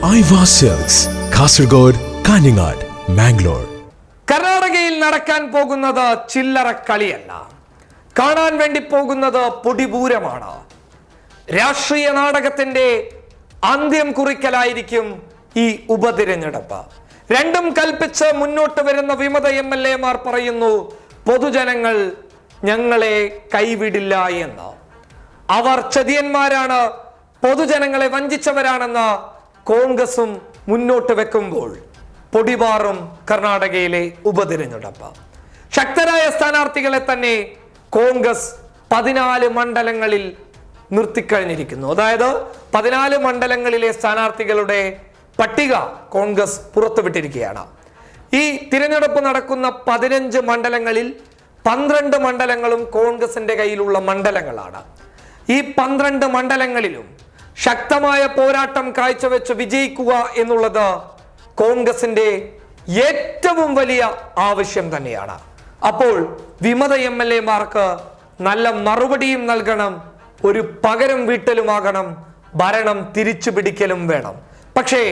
Aiwa silks, Kasaragod, Kanhangad, Mangalore. കർണാടകയിൽ നടക്കാൻ പോകുന്നത് ചില്ലറ കളിയല്ല. കാണാൻ വേണ്ടി പോകുന്നത് പൊടിപൂരമാണ്. രാഷ്ട്രീയ നാടകത്തിന്റെ അന്ത്യം കുറിക്കലായിരിക്കും ഈ ഉപതിരഞ്ഞെടുപ്പ്. രണ്ടും കൽപ്പിച്ച് മുന്നോട്ട് വരുന്ന വിമത MLA മാർ പറയുന്നു, പൊതുജനങ്ങൾ ഞങ്ങളെ കൈവിടില്ല എന്ന്. അവർ ചതിയന്മാരാണ്, പൊതുജനങ്ങളെ വഞ്ചിച്ചവരാണെന്ന് കോൺഗ്രസും മുന്നോട്ട് വെക്കുമ്പോൾ പൊടിപാറും കർണാടകയിലെ ഉപതിരഞ്ഞെടുപ്പ്. ശക്തരായ സ്ഥാനാർത്ഥികളെ തന്നെ കോൺഗ്രസ് 14 മണ്ഡലങ്ങളിൽ നിർത്തിക്കഴിഞ്ഞിരിക്കുന്നു. അതായത് 14 മണ്ഡലങ്ങളിലെ സ്ഥാനാർത്ഥികളുടെ പട്ടിക കോൺഗ്രസ് പുറത്തുവിട്ടിരിക്കുകയാണ്. ഈ തിരഞ്ഞെടുപ്പ് നടക്കുന്ന 15 മണ്ഡലങ്ങളിൽ 12 മണ്ഡലങ്ങളും കോൺഗ്രസിന്റെ കയ്യിലുള്ള മണ്ഡലങ്ങളാണ്. ഈ 12 മണ്ഡലങ്ങളിലും ശക്തമായ പോരാട്ടം കാഴ്ചവെച്ച് വിജയിക്കുക എന്നുള്ളത് കോൺഗ്രസിന്റെ ഏറ്റവും വലിയ ആവശ്യം തന്നെയാണ്. അപ്പോൾ വിമത MLA മാർക്ക് നല്ല മറുപടിയും നൽകണം, ഒരു പകരം വീട്ടലുമാകണം, ഭരണം തിരിച്ചു പിടിക്കലും വേണം. പക്ഷേ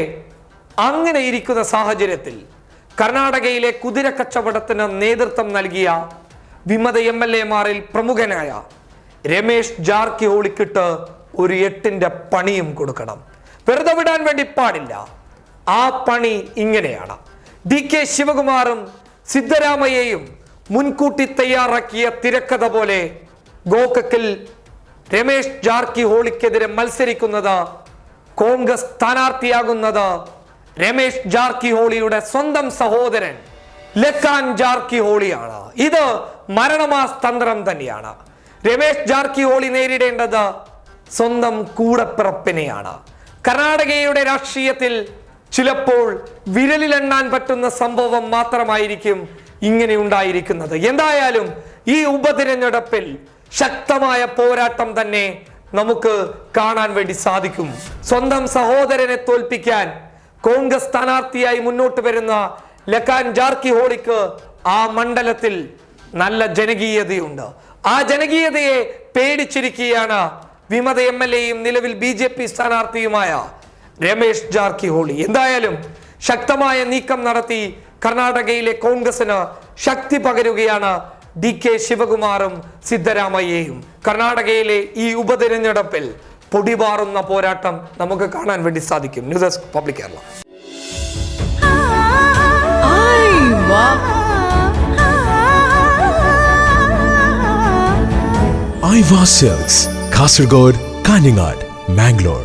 അങ്ങനെ ഇരിക്കുന്ന സാഹചര്യത്തിൽ കർണാടകയിലെ കുതിര കച്ചവടത്തിന് നേതൃത്വം നൽകിയ വിമത MLA മാരിൽ പ്രമുഖനായ രമേശ് ജാർക്കിഹോളിക്കിട്ട് ഒരു 8ന്റെ പണിയും കൊടുക്കണം. വെറുതെ വിടാൻ വേണ്ടി പാടില്ല. ആ പണി ഇങ്ങനെയാണ്. DK ശിവകുമാറും സിദ്ധരാമയ്യയും മുൻകൂട്ടി തയ്യാറാക്കിയ തിരക്കഥ പോലെ ഗോകക്കിൽ രമേശ് ജാർക്കിഹോളിക്കെതിരെ മത്സരിക്കുന്നത്, കോൺഗ്രസ് സ്ഥാനാർത്ഥിയാകുന്നത് രമേശ് ജാർക്കിഹോളിയുടെ സ്വന്തം സഹോദരൻ ലക്കാൻ ജാർക്കിഹോളിയാണ്. ഇത് മരണമാസ് തന്ത്രം തന്നെയാണ്. രമേശ് ജാർക്കിഹോളി നേരിടേണ്ടത് സ്വന്തം കൂടപ്പിറപ്പിനെയാണ്. കർണാടകയുടെ രാഷ്ട്രീയത്തിൽ ചിലപ്പോൾ വിരലിലെണ്ണാൻ പറ്റുന്ന സംഭവം മാത്രമായിരിക്കും ഇങ്ങനെ ഉണ്ടായിരിക്കുന്നത്. എന്തായാലും ഈ ഉപതിരഞ്ഞെടുപ്പിൽ ശക്തമായ പോരാട്ടം തന്നെ നമുക്ക് കാണാൻ വേണ്ടി സാധിക്കും. സ്വന്തം സഹോദരനെ തോൽപ്പിക്കാൻ കോൺഗ്രസ് സ്ഥാനാർത്ഥിയായി മുന്നോട്ട് വരുന്ന ലക്കാൻ ജാർക്കിഹോളിക്ക് ആ മണ്ഡലത്തിൽ നല്ല ജനകീയതയുണ്ട്. ആ ജനകീയതയെ പേടിച്ചിരിക്കുകയാണ് വിമത MLA-യും നിലവിൽ BJP സ്ഥാനാർത്ഥിയുമായ രമേശ് ജാർക്കിഹോളി. എന്തായാലും ശക്തമായ നീക്കം നടത്തി കർണാടകയിലെ കോൺഗ്രസിന് ശക്തി പകരുകയാണ് DK ശിവകുമാറും സിദ്ധരാമയ്യയും. കർണാടകയിലെ ഈ ഉപതിരഞ്ഞെടുപ്പിൽ പൊടിപാറുന്ന പോരാട്ടം നമുക്ക് കാണാൻ വേണ്ടി സാധിക്കും. News desk public Kerala. Aiwa silks, Kasaragod, Kanhangad, Mangalore.